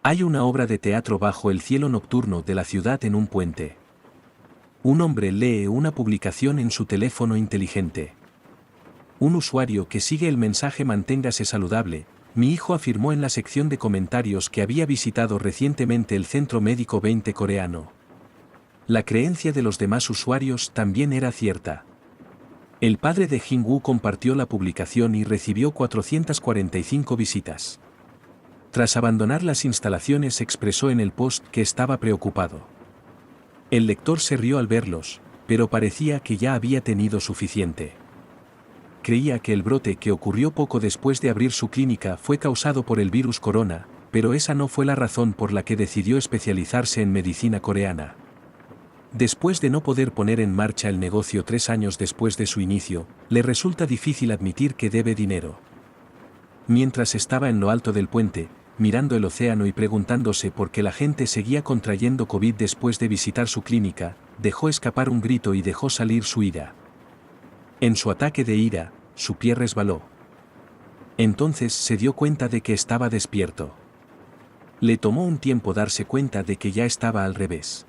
Hay una obra de teatro bajo el cielo nocturno de la ciudad en un puente. Un hombre lee una publicación en su teléfono inteligente. Un usuario que sigue el mensaje "Manténgase saludable". Mi hijo afirmó en la sección de comentarios que había visitado recientemente el centro médico 20 coreano. La creencia de los demás usuarios también era cierta. El padre de Jin-woo compartió la publicación y recibió 445 visitas. Tras abandonar las instalaciones expresó en el post que estaba preocupado. El lector se rió al verlos, pero parecía que ya había tenido suficiente. Creía que el brote que ocurrió poco después de abrir su clínica fue causado por el virus corona, pero esa no fue la razón por la que decidió especializarse en medicina coreana. Después de no poder poner en marcha el negocio 3 años después de su inicio, le resulta difícil admitir que debe dinero. Mientras estaba en lo alto del puente, mirando el océano y preguntándose por qué la gente seguía contrayendo COVID después de visitar su clínica, dejó escapar un grito y dejó salir su ira. En su ataque de ira, su pie resbaló. Entonces se dio cuenta de que estaba despierto. Le tomó un tiempo darse cuenta de que ya estaba al revés.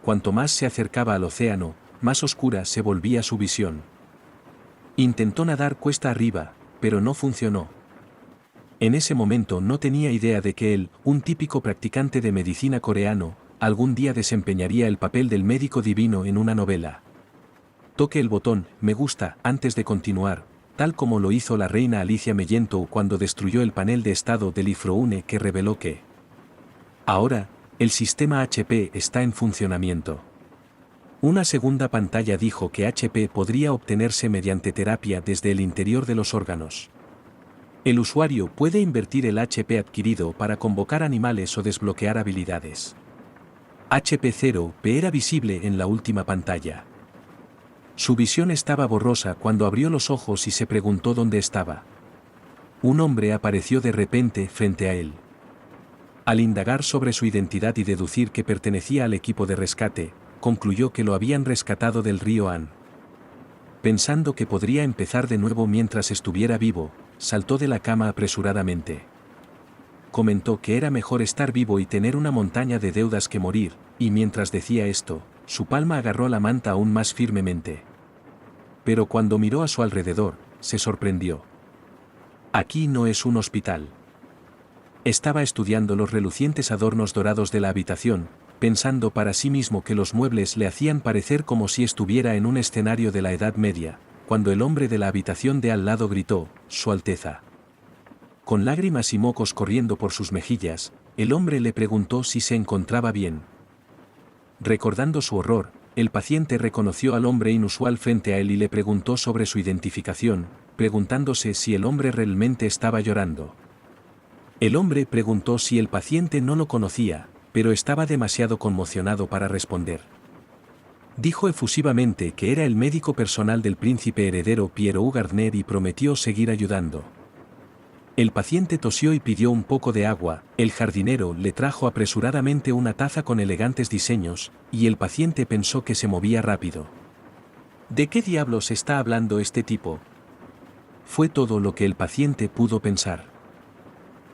Cuanto más se acercaba al océano, más oscura se volvía su visión. Intentó nadar cuesta arriba, pero no funcionó. En ese momento no tenía idea de que él, un típico practicante de medicina coreano, algún día desempeñaría el papel del médico divino en una novela. Toque el botón "me gusta" antes de continuar, tal como lo hizo la reina Alicia Mellento cuando destruyó el panel de estado del iPhone que reveló que ahora, el sistema HP está en funcionamiento. Una segunda pantalla dijo que HP podría obtenerse mediante terapia desde el interior de los órganos. El usuario puede invertir el HP adquirido para convocar animales o desbloquear habilidades. HP0P era visible en la última pantalla. Su visión estaba borrosa cuando abrió los ojos y se preguntó dónde estaba. Un hombre apareció de repente frente a él. Al indagar sobre su identidad y deducir que pertenecía al equipo de rescate, concluyó que lo habían rescatado del río Han. Pensando que podría empezar de nuevo mientras estuviera vivo, saltó de la cama apresuradamente. Comentó que era mejor estar vivo y tener una montaña de deudas que morir, y mientras decía esto, su palma agarró la manta aún más firmemente. Pero cuando miró a su alrededor, se sorprendió. Aquí no es un hospital. Estaba estudiando los relucientes adornos dorados de la habitación, pensando para sí mismo que los muebles le hacían parecer como si estuviera en un escenario de la Edad Media, cuando el hombre de la habitación de al lado gritó: «Su Alteza». Con lágrimas y mocos corriendo por sus mejillas, el hombre le preguntó si se encontraba bien. Recordando su horror, el paciente reconoció al hombre inusual frente a él y le preguntó sobre su identificación, preguntándose si el hombre realmente estaba llorando. El hombre preguntó si el paciente no lo conocía, pero estaba demasiado conmocionado para responder. Dijo efusivamente que era el médico personal del príncipe heredero Pierre Gardner y prometió seguir ayudando. El paciente tosió y pidió un poco de agua, el jardinero le trajo apresuradamente una taza con elegantes diseños, y el paciente pensó que se movía rápido. ¿De qué diablos está hablando este tipo? Fue todo lo que el paciente pudo pensar.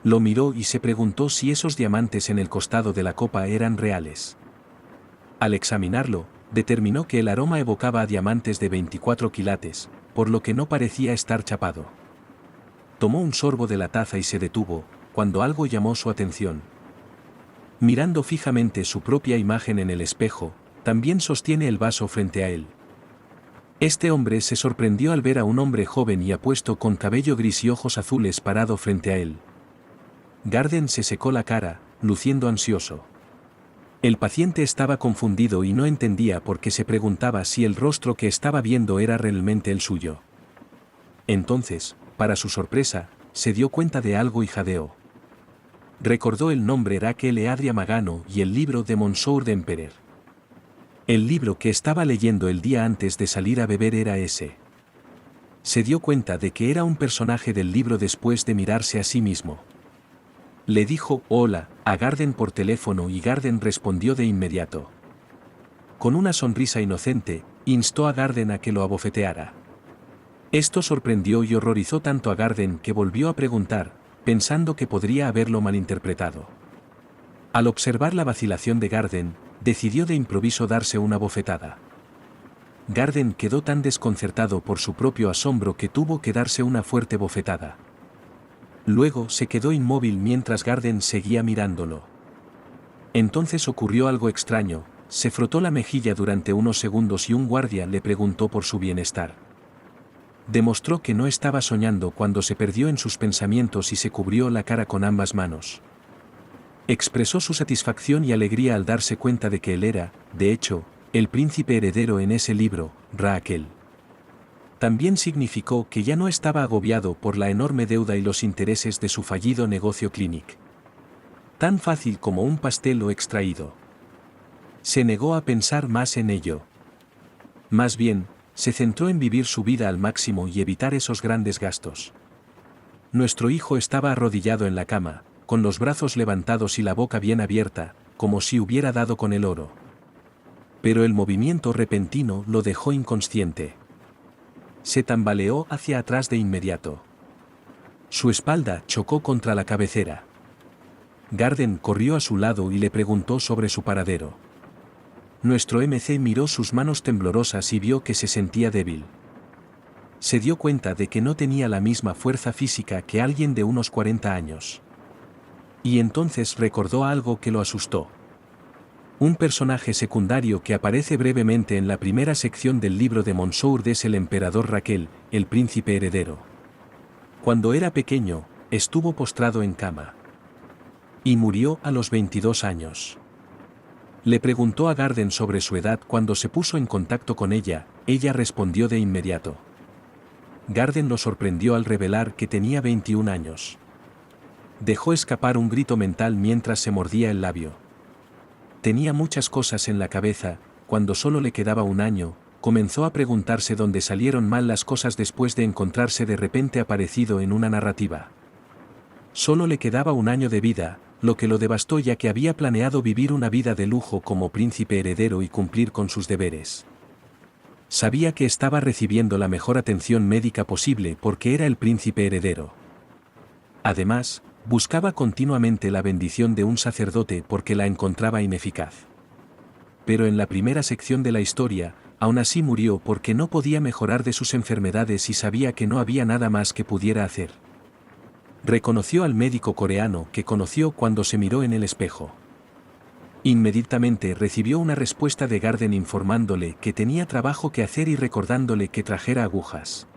Lo miró y se preguntó si esos diamantes en el costado de la copa eran reales. Al examinarlo, determinó que el aroma evocaba a diamantes de 24 quilates, por lo que no parecía estar chapado. Tomó un sorbo de la taza y se detuvo, cuando algo llamó su atención. Mirando fijamente su propia imagen en el espejo, también sostiene el vaso frente a él. Este hombre se sorprendió al ver a un hombre joven y apuesto con cabello gris y ojos azules parado frente a él. Garden se secó la cara, luciendo ansioso. El paciente estaba confundido y no entendía por qué se preguntaba si el rostro que estaba viendo era realmente el suyo. Entonces, para su sorpresa, se dio cuenta de algo y jadeó. Recordó el nombre Raquel Adria Magano y el libro de Monsieur d'Empereur. El libro que estaba leyendo el día antes de salir a beber era ese. Se dio cuenta de que era un personaje del libro después de mirarse a sí mismo. Le dijo «hola» a Garden por teléfono y Garden respondió de inmediato. Con una sonrisa inocente, instó a Garden a que lo abofeteara. Esto sorprendió y horrorizó tanto a Garden que volvió a preguntar, pensando que podría haberlo malinterpretado. Al observar la vacilación de Garden, decidió de improviso darse una bofetada. Garden quedó tan desconcertado por su propio asombro que tuvo que darse una fuerte bofetada. Luego se quedó inmóvil mientras Garden seguía mirándolo. Entonces ocurrió algo extraño, se frotó la mejilla durante unos segundos y un guardia le preguntó por su bienestar. Demostró que no estaba soñando cuando se perdió en sus pensamientos y se cubrió la cara con ambas manos. Expresó su satisfacción y alegría al darse cuenta de que él era, de hecho, el príncipe heredero en ese libro, Raquel. También significó que ya no estaba agobiado por la enorme deuda y los intereses de su fallido negocio Clinic. Tan fácil como un pastel o extraído. Se negó a pensar más en ello. Más bien, se centró en vivir su vida al máximo y evitar esos grandes gastos. Nuestro hijo estaba arrodillado en la cama, con los brazos levantados y la boca bien abierta, como si hubiera dado con el oro. Pero el movimiento repentino lo dejó inconsciente. Se tambaleó hacia atrás de inmediato. Su espalda chocó contra la cabecera. Garden corrió a su lado y le preguntó sobre su paradero. Nuestro MC miró sus manos temblorosas y vio que se sentía débil. Se dio cuenta de que no tenía la misma fuerza física que alguien de unos 40 años. Y entonces recordó algo que lo asustó. Un personaje secundario que aparece brevemente en la primera sección del libro de Monsour es el emperador Raquel, el príncipe heredero. Cuando era pequeño, estuvo postrado en cama. Y murió a los 22 años. Le preguntó a Garden sobre su edad cuando se puso en contacto con ella respondió de inmediato. Garden lo sorprendió al revelar que tenía 21 años. Dejó escapar un grito mental mientras se mordía el labio. Tenía muchas cosas en la cabeza, cuando solo le quedaba un año, comenzó a preguntarse dónde salieron mal las cosas después de encontrarse de repente aparecido en una narrativa. Solo le quedaba un año de vida, lo que lo devastó ya que había planeado vivir una vida de lujo como príncipe heredero y cumplir con sus deberes. Sabía que estaba recibiendo la mejor atención médica posible porque era el príncipe heredero. Además, buscaba continuamente la bendición de un sacerdote porque la encontraba ineficaz. Pero en la primera sección de la historia, aún así murió porque no podía mejorar de sus enfermedades y sabía que no había nada más que pudiera hacer. Reconoció al médico coreano que conoció cuando se miró en el espejo. Inmediatamente recibió una respuesta de Garden informándole que tenía trabajo que hacer y recordándole que trajera agujas.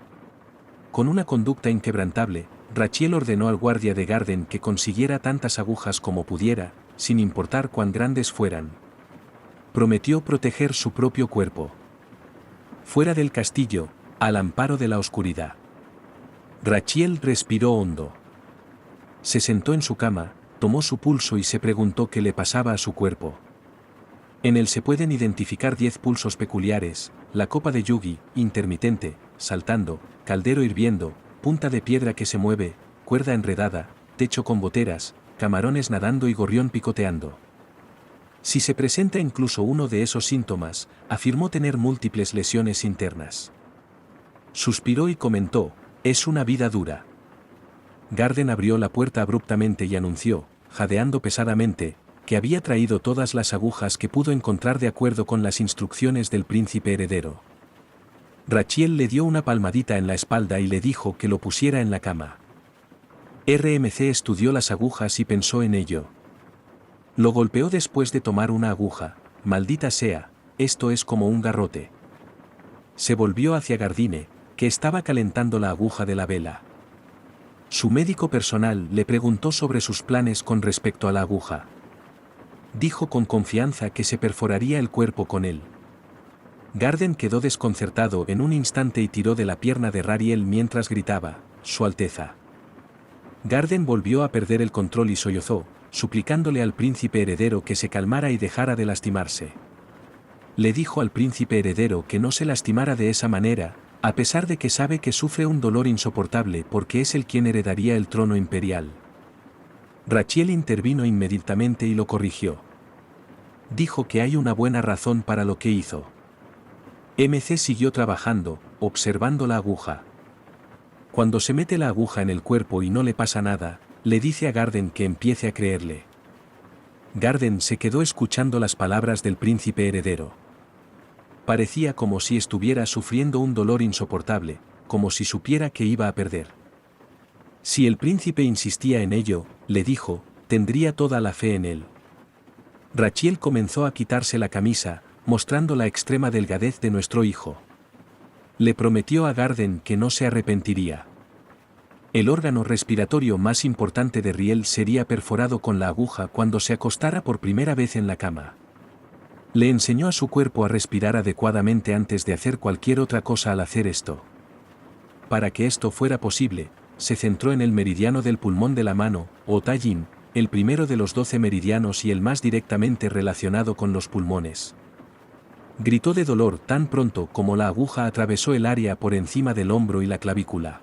Con una conducta inquebrantable, Raquel ordenó al guardia de Garden que consiguiera tantas agujas como pudiera, sin importar cuán grandes fueran. Prometió proteger su propio cuerpo. Fuera del castillo, al amparo de la oscuridad. Raquel respiró hondo. Se sentó en su cama, tomó su pulso y se preguntó qué le pasaba a su cuerpo. En él se pueden identificar 10 pulsos peculiares: la copa de Yugi, intermitente, saltando, caldero hirviendo, punta de piedra que se mueve, cuerda enredada, techo con goteras, camarones nadando y gorrión picoteando. Si se presenta incluso uno de esos síntomas, afirmó tener múltiples lesiones internas. Suspiró y comentó: es una vida dura. Garden abrió la puerta abruptamente y anunció, jadeando pesadamente, que había traído todas las agujas que pudo encontrar de acuerdo con las instrucciones del príncipe heredero. Raquel le dio una palmadita en la espalda y le dijo que lo pusiera en la cama. RMC estudió las agujas y pensó en ello. Lo golpeó después de tomar una aguja. Maldita sea, esto es como un garrote. Se volvió hacia Gardine, que estaba calentando la aguja de la vela. Su médico personal le preguntó sobre sus planes con respecto a la aguja. Dijo con confianza que se perforaría el cuerpo con él. Garden quedó desconcertado en un instante y tiró de la pierna de Raquel mientras gritaba: «Su Alteza». Garden volvió a perder el control y sollozó, suplicándole al príncipe heredero que se calmara y dejara de lastimarse. Le dijo al príncipe heredero que no se lastimara de esa manera, a pesar de que sabe que sufre un dolor insoportable porque es él quien heredaría el trono imperial. Raquel intervino inmediatamente y lo corrigió. Dijo que hay una buena razón para lo que hizo. MC siguió trabajando, observando la aguja. Cuando se mete la aguja en el cuerpo y no le pasa nada, le dice a Garden que empiece a creerle. Garden se quedó escuchando las palabras del príncipe heredero. Parecía como si estuviera sufriendo un dolor insoportable, como si supiera que iba a perder. Si el príncipe insistía en ello, le dijo, tendría toda la fe en él. Rachiel comenzó a quitarse la camisa, mostrando la extrema delgadez de nuestro hijo. Le prometió a Garden que no se arrepentiría. El órgano respiratorio más importante de Riel sería perforado con la aguja cuando se acostara por primera vez en la cama. Le enseñó a su cuerpo a respirar adecuadamente antes de hacer cualquier otra cosa al hacer esto. Para que esto fuera posible, se centró en el meridiano del pulmón de la mano, o Tallin, el primero de los 12 meridianos y el más directamente relacionado con los pulmones. Gritó de dolor tan pronto como la aguja atravesó el área por encima del hombro y la clavícula.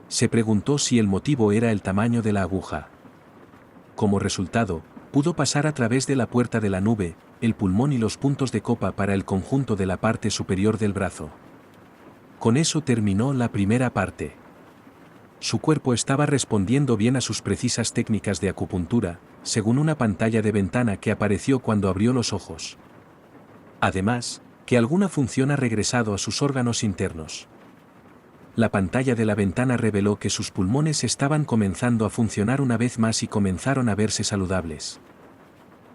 Se preguntó si el motivo era el tamaño de la aguja. Como resultado, pudo pasar a través de la puerta de la nube, el pulmón y los puntos de copa para el conjunto de la parte superior del brazo. Con eso terminó la primera parte. Su cuerpo estaba respondiendo bien a sus precisas técnicas de acupuntura, según una pantalla de ventana que apareció cuando abrió los ojos. Además, que alguna función ha regresado a sus órganos internos. La pantalla de la ventana reveló que sus pulmones estaban comenzando a funcionar una vez más y comenzaron a verse saludables.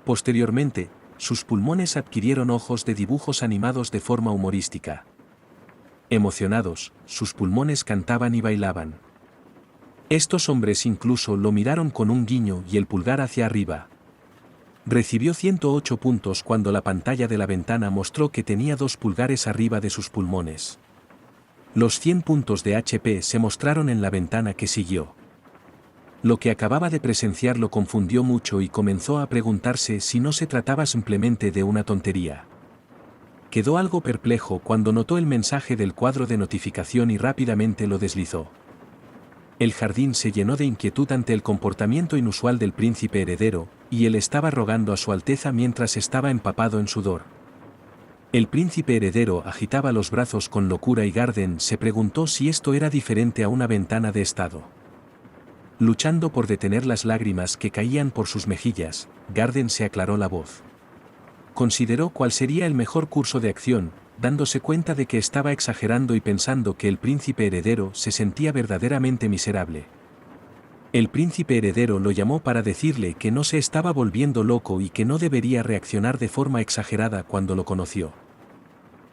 Posteriormente, sus pulmones adquirieron ojos de dibujos animados de forma humorística. Emocionados, sus pulmones cantaban y bailaban. Estos hombres incluso lo miraron con un guiño y el pulgar hacia arriba. Recibió 108 puntos cuando la pantalla de la ventana mostró que tenía 2 pulgares arriba de sus pulmones. Los 100 puntos de HP se mostraron en la ventana que siguió. Lo que acababa de presenciar lo confundió mucho y comenzó a preguntarse si no se trataba simplemente de una tontería. Quedó algo perplejo cuando notó el mensaje del cuadro de notificación y rápidamente lo deslizó. El jardín se llenó de inquietud ante el comportamiento inusual del príncipe heredero, y él estaba rogando a su Alteza mientras estaba empapado en sudor. El príncipe heredero agitaba los brazos con locura y Garden se preguntó si esto era diferente a una ventana de estado. Luchando por detener las lágrimas que caían por sus mejillas, Garden se aclaró la voz. Consideró cuál sería el mejor curso de acción, dándose cuenta de que estaba exagerando y pensando que el príncipe heredero se sentía verdaderamente miserable. El príncipe heredero lo llamó para decirle que no se estaba volviendo loco y que no debería reaccionar de forma exagerada cuando lo conoció.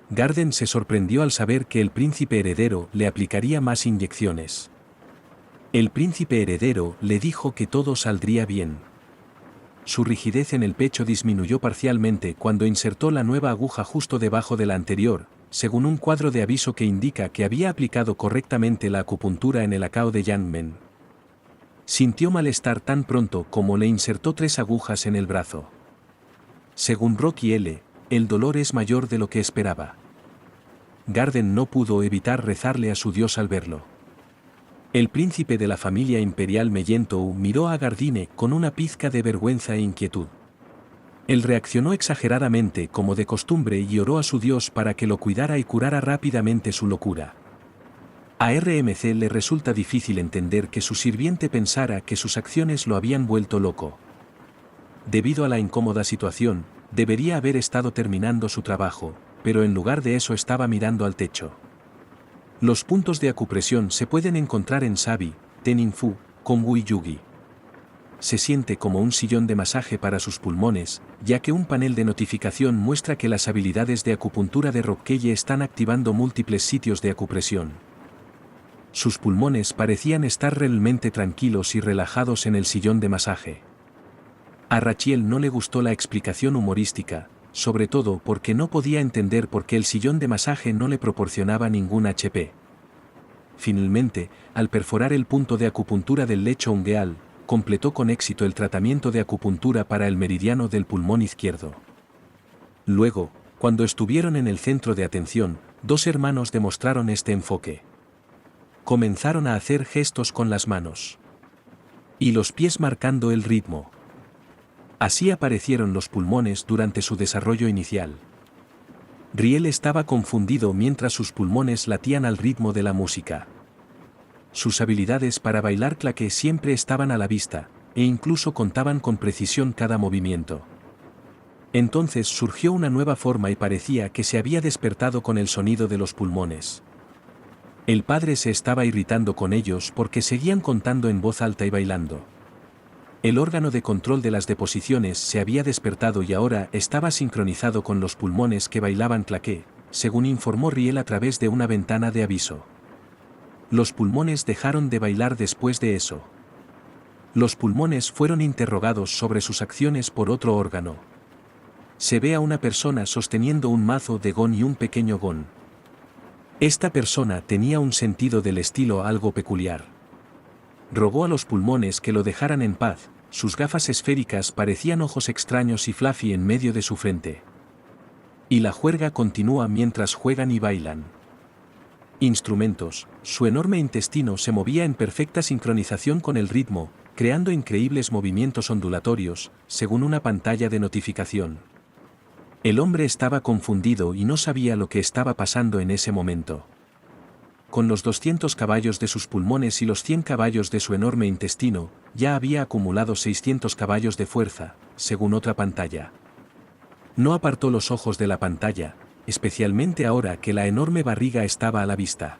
Garden se sorprendió al saber que el príncipe heredero le aplicaría más inyecciones. El príncipe heredero le dijo que todo saldría bien. Su rigidez en el pecho disminuyó parcialmente cuando insertó la nueva aguja justo debajo de la anterior, según un cuadro de aviso que indica que había aplicado correctamente la acupuntura en el acao de Yangmen. Sintió malestar tan pronto como le insertó 3 agujas en el brazo. Según Rocky L., el dolor es mayor de lo que esperaba. Garden no pudo evitar rezarle a su dios al verlo. El príncipe de la familia imperial Mellentou miró a Gardine con una pizca de vergüenza e inquietud. Él reaccionó exageradamente como de costumbre y oró a su dios para que lo cuidara y curara rápidamente su locura. A RMC le resulta difícil entender que su sirviente pensara que sus acciones lo habían vuelto loco. Debido a la incómoda situación, debería haber estado terminando su trabajo, pero en lugar de eso estaba mirando al techo. Los puntos de acupresión se pueden encontrar en Sabi, Tenin Fu, Kongwu y Yugi. Se siente como un sillón de masaje para sus pulmones, ya que un panel de notificación muestra que las habilidades de acupuntura de Rockeye están activando múltiples sitios de acupresión. Sus pulmones parecían estar realmente tranquilos y relajados en el sillón de masaje. A Rachiel no le gustó la explicación humorística, sobre todo porque no podía entender por qué el sillón de masaje no le proporcionaba ningún HP. Finalmente, al perforar el punto de acupuntura del lecho ungueal, completó con éxito el tratamiento de acupuntura para el meridiano del pulmón izquierdo. Luego, cuando estuvieron en el centro de atención, 2 hermanos demostraron este enfoque. Comenzaron a hacer gestos con las manos y los pies marcando el ritmo. Así aparecieron los pulmones durante su desarrollo inicial. Riel estaba confundido mientras sus pulmones latían al ritmo de la música. Sus habilidades para bailar claqué siempre estaban a la vista, e incluso contaban con precisión cada movimiento. Entonces surgió una nueva forma y parecía que se había despertado con el sonido de los pulmones. El padre se estaba irritando con ellos porque seguían contando en voz alta y bailando. El órgano de control de las deposiciones se había despertado y ahora estaba sincronizado con los pulmones que bailaban claqué, según informó Riel a través de una ventana de aviso. Los pulmones dejaron de bailar después de eso. Los pulmones fueron interrogados sobre sus acciones por otro órgano. Se ve a una persona sosteniendo un mazo de gong y un pequeño gong. Esta persona tenía un sentido del estilo algo peculiar. Rogó a los pulmones que lo dejaran en paz, sus gafas esféricas parecían ojos extraños y fluffy en medio de su frente. Y la juerga continúa mientras juegan y bailan. Instrumentos, su enorme intestino se movía en perfecta sincronización con el ritmo, creando increíbles movimientos ondulatorios, según una pantalla de notificación. El hombre estaba confundido y no sabía lo que estaba pasando en ese momento. Con los 200 caballos de sus pulmones y los 100 caballos de su enorme intestino, ya había acumulado 600 caballos de fuerza, según otra pantalla. No apartó los ojos de la pantalla, especialmente ahora que la enorme barriga estaba a la vista.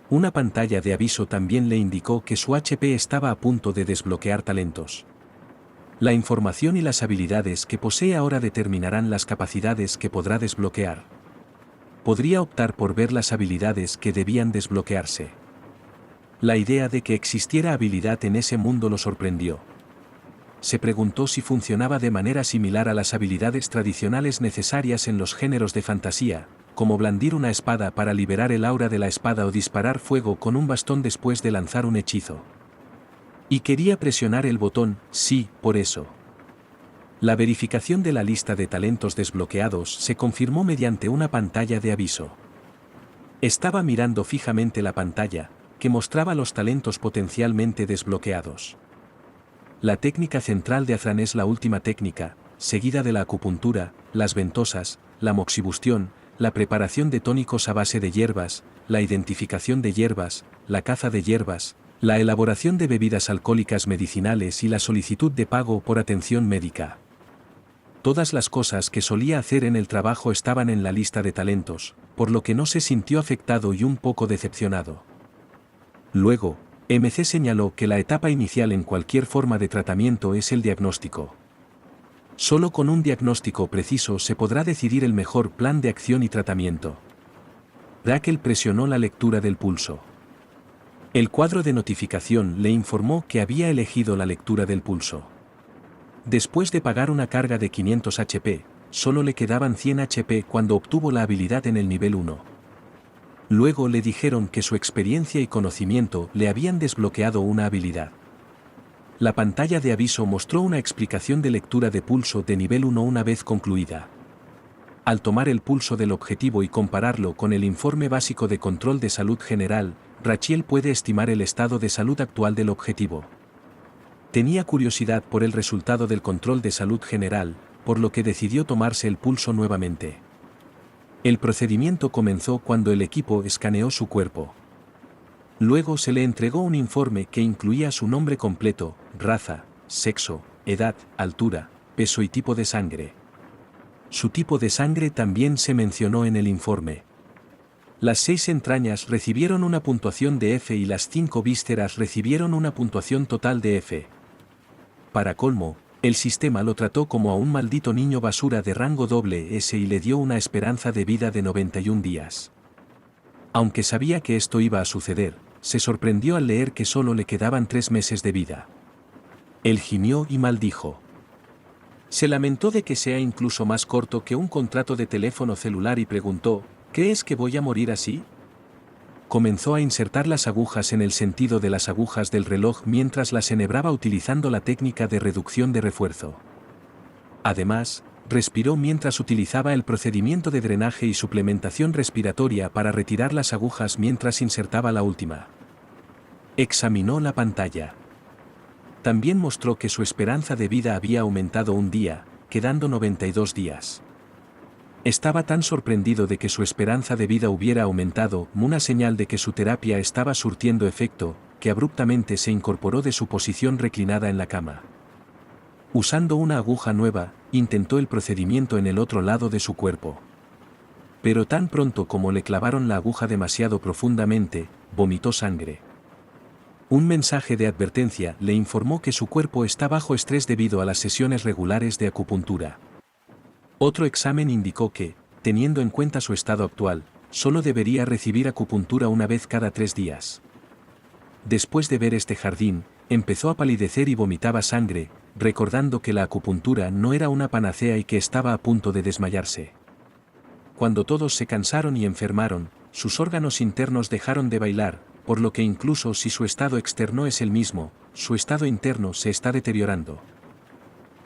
Una pantalla de aviso también le indicó que su HP estaba a punto de desbloquear talentos. La información y las habilidades que posee ahora determinarán las capacidades que podrá desbloquear. Podría optar por ver las habilidades que debían desbloquearse. La idea de que existiera habilidad en ese mundo lo sorprendió. Se preguntó si funcionaba de manera similar a las habilidades tradicionales necesarias en los géneros de fantasía, como blandir una espada para liberar el aura de la espada o disparar fuego con un bastón después de lanzar un hechizo. Y quería presionar el botón sí, por eso. La verificación de la lista de talentos desbloqueados se confirmó mediante una pantalla de aviso. Estaba mirando fijamente la pantalla, que mostraba los talentos potencialmente desbloqueados. La técnica central de Azran es la última técnica, seguida de la acupuntura, las ventosas, la moxibustión, la preparación de tónicos a base de hierbas, la identificación de hierbas, la caza de hierbas, la elaboración de bebidas alcohólicas medicinales y la solicitud de pago por atención médica. Todas las cosas que solía hacer en el trabajo estaban en la lista de talentos, por lo que no se sintió afectado y un poco decepcionado. Luego, MC señaló que la etapa inicial en cualquier forma de tratamiento es el diagnóstico. Solo con un diagnóstico preciso se podrá decidir el mejor plan de acción y tratamiento. Raquel presionó la lectura del pulso. El cuadro de notificación le informó que había elegido la lectura del pulso. Después de pagar una carga de 500 HP, solo le quedaban 100 HP cuando obtuvo la habilidad en el nivel 1. Luego le dijeron que su experiencia y conocimiento le habían desbloqueado una habilidad. La pantalla de aviso mostró una explicación de lectura de pulso de nivel 1 una vez concluida. Al tomar el pulso del objetivo y compararlo con el informe básico de control de salud general, Rachiel puede estimar el estado de salud actual del objetivo. Tenía curiosidad por el resultado del control de salud general, por lo que decidió tomarse el pulso nuevamente. El procedimiento comenzó cuando el equipo escaneó su cuerpo. Luego se le entregó un informe que incluía su nombre completo, raza, sexo, edad, altura, peso y tipo de sangre. Su tipo de sangre también se mencionó en el informe. Las 6 entrañas recibieron una puntuación de F y las 5 vísceras recibieron una puntuación total de F. Para colmo, el sistema lo trató como a un maldito niño basura de rango SS y le dio una esperanza de vida de 91 días. Aunque sabía que esto iba a suceder, se sorprendió al leer que solo le quedaban 3 meses de vida. Él gimió y maldijo. Se lamentó de que sea incluso más corto que un contrato de teléfono celular y preguntó, ¿crees que voy a morir así? Comenzó a insertar las agujas en el sentido de las agujas del reloj mientras las enhebraba utilizando la técnica de reducción de refuerzo. Además, respiró mientras utilizaba el procedimiento de drenaje y suplementación respiratoria para retirar las agujas mientras insertaba la última. Examinó la pantalla. También mostró que su esperanza de vida había aumentado un día, quedando 92 días. Estaba tan sorprendido de que su esperanza de vida hubiera aumentado, una señal de que su terapia estaba surtiendo efecto, que abruptamente se incorporó de su posición reclinada en la cama. Usando una aguja nueva, intentó el procedimiento en el otro lado de su cuerpo. Pero tan pronto como le clavaron la aguja demasiado profundamente, vomitó sangre. Un mensaje de advertencia le informó que su cuerpo está bajo estrés debido a las sesiones regulares de acupuntura. Otro examen indicó que, teniendo en cuenta su estado actual, solo debería recibir acupuntura una vez cada 3 días. Después de ver este jardín, empezó a palidecer y vomitaba sangre, recordando que la acupuntura no era una panacea y que estaba a punto de desmayarse. Cuando todos se cansaron y enfermaron, sus órganos internos dejaron de bailar, por lo que incluso si su estado externo es el mismo, su estado interno se está deteriorando.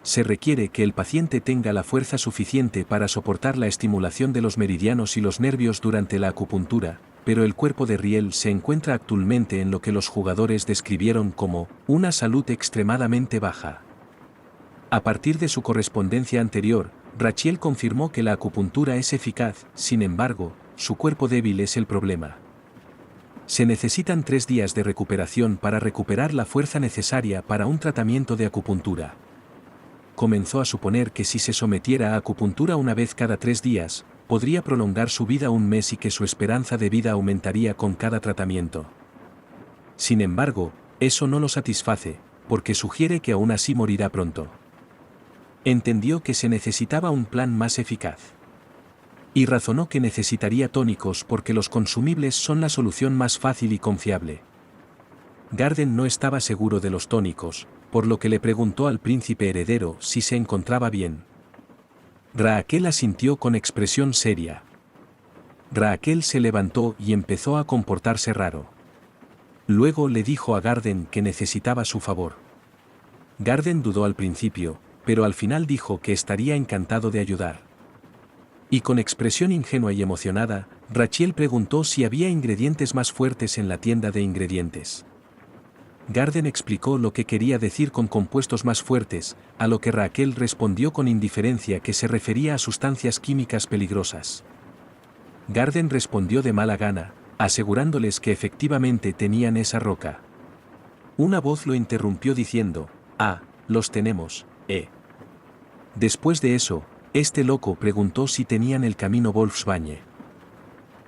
Se requiere que el paciente tenga la fuerza suficiente para soportar la estimulación de los meridianos y los nervios durante la acupuntura, pero el cuerpo de Riel se encuentra actualmente en lo que los jugadores describieron como una salud extremadamente baja. A partir de su correspondencia anterior, Rachiel confirmó que la acupuntura es eficaz, sin embargo, su cuerpo débil es el problema. Se necesitan 3 días de recuperación para recuperar la fuerza necesaria para un tratamiento de acupuntura. Comenzó a suponer que si se sometiera a acupuntura una vez cada 3 días, podría prolongar su vida un mes y que su esperanza de vida aumentaría con cada tratamiento. Sin embargo, eso no lo satisface, porque sugiere que aún así morirá pronto. Entendió que se necesitaba un plan más eficaz. Y razonó que necesitaría tónicos porque los consumibles son la solución más fácil y confiable. Garden no estaba seguro de los tónicos, por lo que le preguntó al príncipe heredero si se encontraba bien. Raquel asintió con expresión seria. Raquel se levantó y empezó a comportarse raro. Luego le dijo a Garden que necesitaba su favor. Garden dudó al principio, pero al final dijo que estaría encantado de ayudar. Y con expresión ingenua y emocionada, Rachiel preguntó si había ingredientes más fuertes en la tienda de ingredientes. Garden explicó lo que quería decir con compuestos más fuertes, a lo que Raquel respondió con indiferencia que se refería a sustancias químicas peligrosas. Garden respondió de mala gana, asegurándoles que efectivamente tenían esa roca. Una voz lo interrumpió diciendo, los tenemos, Después de eso, este loco preguntó si tenían el camino Wolfsbane.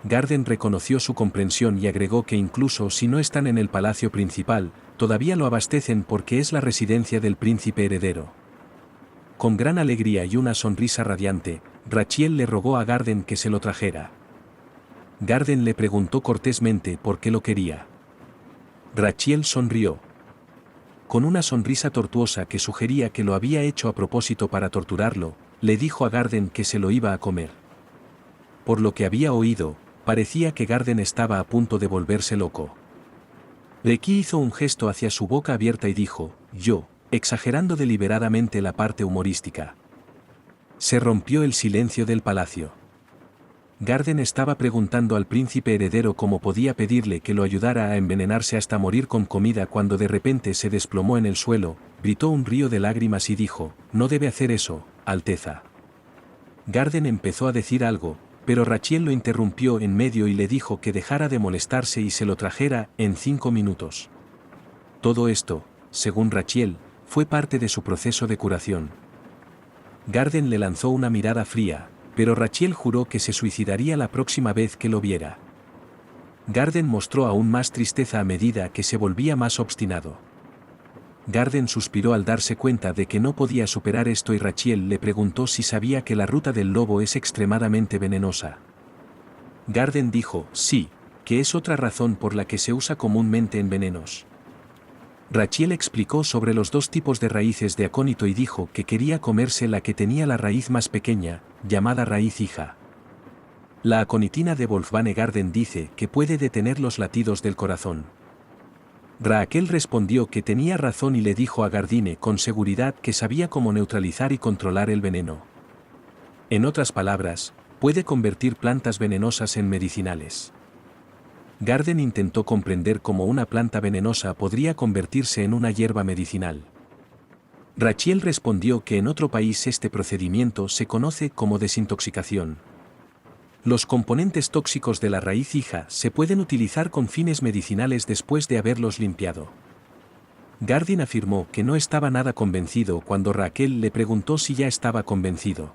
Garden reconoció su comprensión y agregó que incluso si no están en el palacio principal, todavía lo abastecen porque es la residencia del príncipe heredero. Con gran alegría y una sonrisa radiante, Rachiel le rogó a Garden que se lo trajera. Garden le preguntó cortésmente por qué lo quería. Rachiel sonrió. Con una sonrisa tortuosa que sugería que lo había hecho a propósito para torturarlo, le dijo a Garden que se lo iba a comer. Por lo que había oído, parecía que Garden estaba a punto de volverse loco. Becky hizo un gesto hacia su boca abierta y dijo, yo, exagerando deliberadamente la parte humorística. Se rompió el silencio del palacio. Garden estaba preguntando al príncipe heredero cómo podía pedirle que lo ayudara a envenenarse hasta morir con comida cuando de repente se desplomó en el suelo, gritó un río de lágrimas y dijo, no debe hacer eso, Alteza. Garden empezó a decir algo, pero Rachiel lo interrumpió en medio y le dijo que dejara de molestarse y se lo trajera en 5 minutos. Todo esto, según Rachiel, fue parte de su proceso de curación. Garden le lanzó una mirada fría, pero Rachiel juró que se suicidaría la próxima vez que lo viera. Garden mostró aún más tristeza a medida que se volvía más obstinado. Garden suspiró al darse cuenta de que no podía superar esto y Rachiel le preguntó si sabía que la ruta del lobo es extremadamente venenosa. Garden dijo, sí, que es otra razón por la que se usa comúnmente en venenos. Rachiel explicó sobre los 2 tipos de raíces de acónito y dijo que quería comerse la que tenía la raíz más pequeña, llamada raíz hija. La aconitina de Wolfbane Garden dice que puede detener los latidos del corazón. Raquel respondió que tenía razón y le dijo a Gardine con seguridad que sabía cómo neutralizar y controlar el veneno. En otras palabras, puede convertir plantas venenosas en medicinales. Garden intentó comprender cómo una planta venenosa podría convertirse en una hierba medicinal. Rachiel respondió que en otro país este procedimiento se conoce como desintoxicación. Los componentes tóxicos de la raíz hija se pueden utilizar con fines medicinales después de haberlos limpiado. Gardin afirmó que no estaba nada convencido cuando Raquel le preguntó si ya estaba convencido.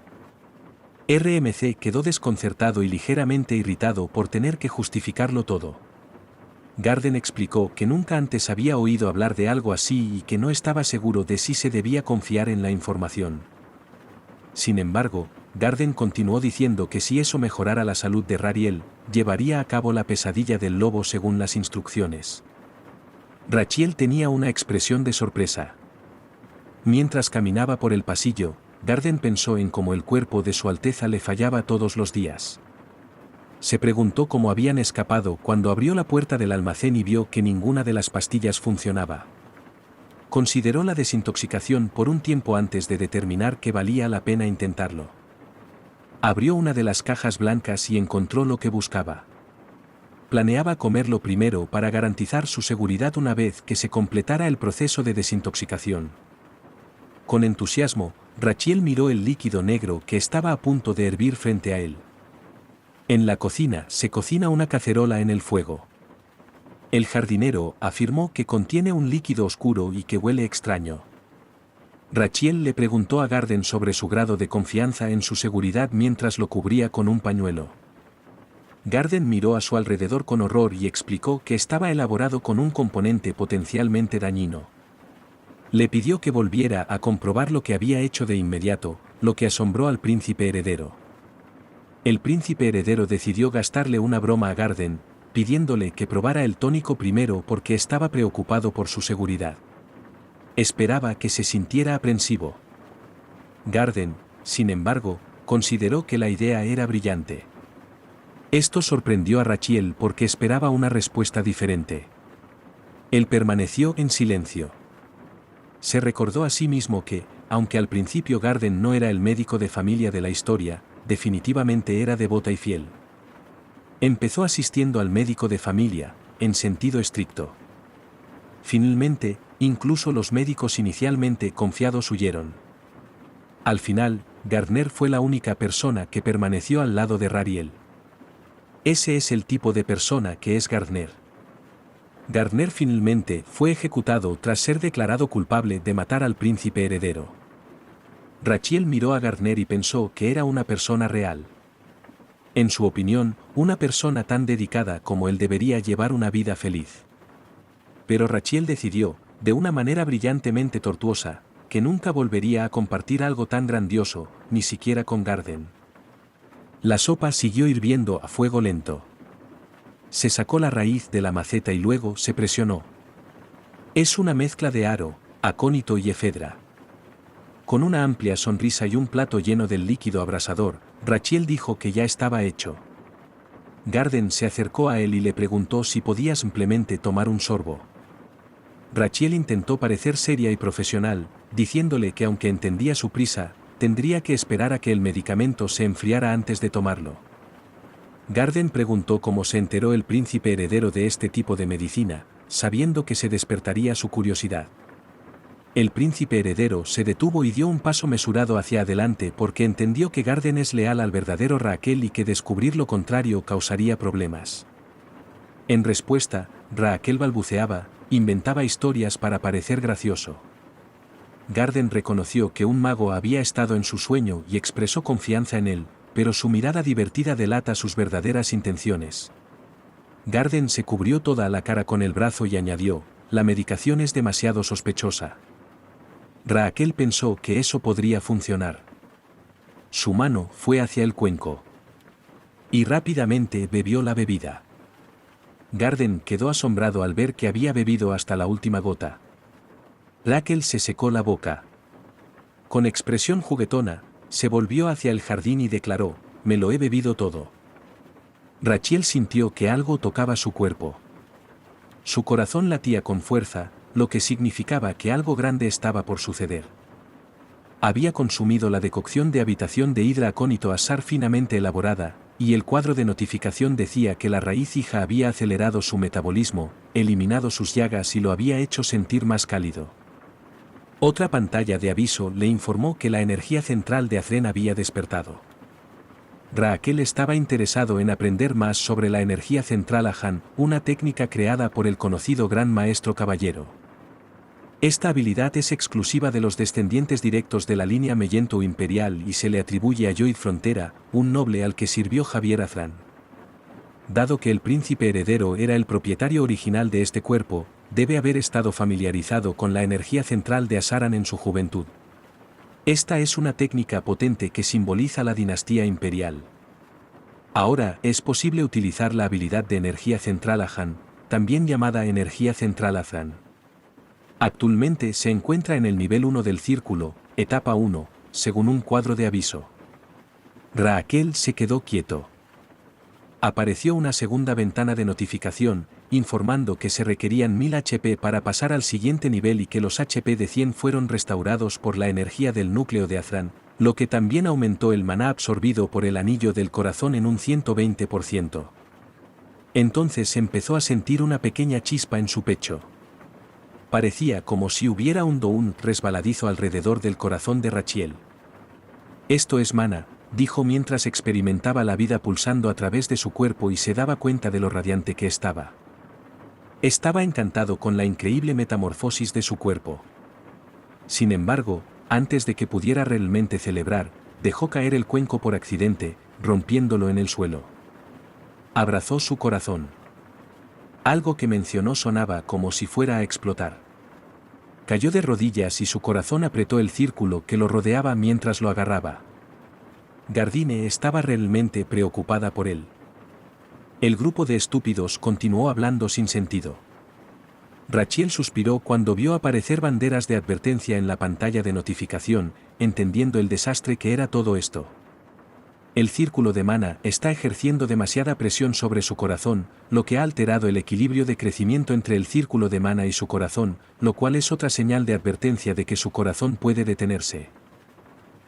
RMC quedó desconcertado y ligeramente irritado por tener que justificarlo todo. Gardin explicó que nunca antes había oído hablar de algo así y que no estaba seguro de si se debía confiar en la información. Sin embargo, Gardin continuó diciendo que si eso mejorara la salud de Rariel, llevaría a cabo la pesadilla del lobo según las instrucciones. Rachiel tenía una expresión de sorpresa. Mientras caminaba por el pasillo, Gardin pensó en cómo el cuerpo de Su Alteza le fallaba todos los días. Se preguntó cómo habían escapado cuando abrió la puerta del almacén y vio que ninguna de las pastillas funcionaba. Consideró la desintoxicación por un tiempo antes de determinar que valía la pena intentarlo. Abrió una de las cajas blancas y encontró lo que buscaba. Planeaba comerlo primero para garantizar su seguridad una vez que se completara el proceso de desintoxicación. Con entusiasmo, Rachiel miró el líquido negro que estaba a punto de hervir frente a él. En la cocina se cocina una cacerola en el fuego. El jardinero afirmó que contiene un líquido oscuro y que huele extraño. Rachiel le preguntó a Gardin sobre su grado de confianza en su seguridad mientras lo cubría con un pañuelo. Gardin miró a su alrededor con horror y explicó que estaba elaborado con un componente potencialmente dañino. Le pidió que volviera a comprobar lo que había hecho de inmediato, lo que asombró al príncipe heredero. El príncipe heredero decidió gastarle una broma a Gardin, pidiéndole que probara el tónico primero porque estaba preocupado por su seguridad. Esperaba que se sintiera aprensivo. Gardin, sin embargo, consideró que la idea era brillante. Esto sorprendió a Rachiel porque esperaba una respuesta diferente. Él permaneció en silencio. Se recordó a sí mismo que, aunque al principio Gardin no era el médico de familia de la historia, definitivamente era devota y fiel. Empezó asistiendo al médico de familia, en sentido estricto. Finalmente, incluso los médicos inicialmente confiados huyeron. Al final, Gardner fue la única persona que permaneció al lado de Rariel. Ese es el tipo de persona que es Gardner. Gardner finalmente fue ejecutado tras ser declarado culpable de matar al príncipe heredero. Rachiel miró a Gardner y pensó que era una persona real. En su opinión, una persona tan dedicada como él debería llevar una vida feliz. Pero Rachiel decidió, de una manera brillantemente tortuosa, que nunca volvería a compartir algo tan grandioso, ni siquiera con Gardin. La sopa siguió hirviendo a fuego lento. Se sacó la raíz de la maceta y luego se presionó. Es una mezcla de aro, acónito y efedra. Con una amplia sonrisa y un plato lleno del líquido abrasador, Rachiel dijo que ya estaba hecho. Gardin se acercó a él y le preguntó si podía simplemente tomar un sorbo. Rachiel intentó parecer seria y profesional, diciéndole que aunque entendía su prisa, tendría que esperar a que el medicamento se enfriara antes de tomarlo. Gardin preguntó cómo se enteró el príncipe heredero de este tipo de medicina, sabiendo que se despertaría su curiosidad. El príncipe heredero se detuvo y dio un paso mesurado hacia adelante porque entendió que Gardin es leal al verdadero Raquel y que descubrir lo contrario causaría problemas. En respuesta, Raquel balbuceaba, inventaba historias para parecer gracioso. Gardin reconoció que un mago había estado en su sueño y expresó confianza en él, pero su mirada divertida delata sus verdaderas intenciones. Gardin se cubrió toda la cara con el brazo y añadió, la medicación es demasiado sospechosa. Raquel pensó que eso podría funcionar. Su mano fue hacia el cuenco. Y rápidamente bebió la bebida. Gardin quedó asombrado al ver que había bebido hasta la última gota. Raquel se secó la boca. Con expresión juguetona, se volvió hacia el jardín y declaró, me lo he bebido todo. Rachiel sintió que algo tocaba su cuerpo. Su corazón latía con fuerza, lo que significaba que algo grande estaba por suceder. Había consumido la decocción de habitación de hidra acónito asar finamente elaborada, y el cuadro de notificación decía que la raíz hija había acelerado su metabolismo, eliminado sus llagas y lo había hecho sentir más cálido. Otra pantalla de aviso le informó que la energía central de Azren había despertado. Raquel estaba interesado en aprender más sobre la energía central Ahan, una técnica creada por el conocido Gran Maestro Caballero. Esta habilidad es exclusiva de los descendientes directos de la línea Mellento Imperial y se le atribuye a Lloyd Frontera, un noble al que sirvió Javier Azran. Dado que el príncipe heredero era el propietario original de este cuerpo, debe haber estado familiarizado con la energía central de Asaran en su juventud. Esta es una técnica potente que simboliza la dinastía imperial. Ahora es posible utilizar la habilidad de energía central Ahan, también llamada energía central Azran. Actualmente se encuentra en el nivel 1 del círculo, etapa 1, según un cuadro de aviso. Raquel se quedó quieto. Apareció una segunda ventana de notificación, informando que se requerían 1000 HP para pasar al siguiente nivel y que los HP de 100 fueron restaurados por la energía del núcleo de Azran, lo que también aumentó el maná absorbido por el anillo del corazón en un 120%. Entonces empezó a sentir una pequeña chispa en su pecho. Parecía como si hubiera un doún resbaladizo alrededor del corazón de Rachiel. Esto es maná, dijo mientras experimentaba la vida pulsando a través de su cuerpo y se daba cuenta de lo radiante que estaba. Estaba encantado con la increíble metamorfosis de su cuerpo. Sin embargo, antes de que pudiera realmente celebrar, dejó caer el cuenco por accidente, rompiéndolo en el suelo. Abrazó su corazón. Algo que mencionó sonaba como si fuera a explotar. Cayó de rodillas y su corazón apretó el círculo que lo rodeaba mientras lo agarraba. Gardine estaba realmente preocupada por él. El grupo de estúpidos continuó hablando sin sentido. Rachiel suspiró cuando vio aparecer banderas de advertencia en la pantalla de notificación, entendiendo el desastre que era todo esto. El círculo de maná está ejerciendo demasiada presión sobre su corazón, lo que ha alterado el equilibrio de crecimiento entre el círculo de maná y su corazón, lo cual es otra señal de advertencia de que su corazón puede detenerse.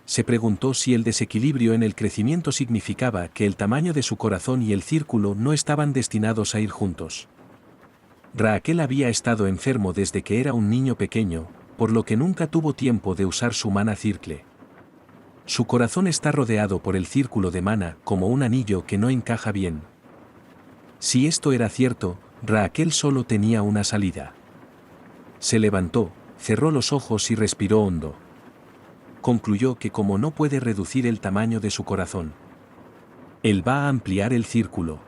Se preguntó si el desequilibrio en el crecimiento significaba que el tamaño de su corazón y el círculo no estaban destinados a ir juntos. Raquel había estado enfermo desde que era un niño pequeño, por lo que nunca tuvo tiempo de usar su maná circle. Su corazón está rodeado por el círculo de maná como un anillo que no encaja bien. Si esto era cierto, Raquel solo tenía una salida. Se levantó, cerró los ojos y respiró hondo. Concluyó que como no puede reducir el tamaño de su corazón, él va a ampliar el círculo.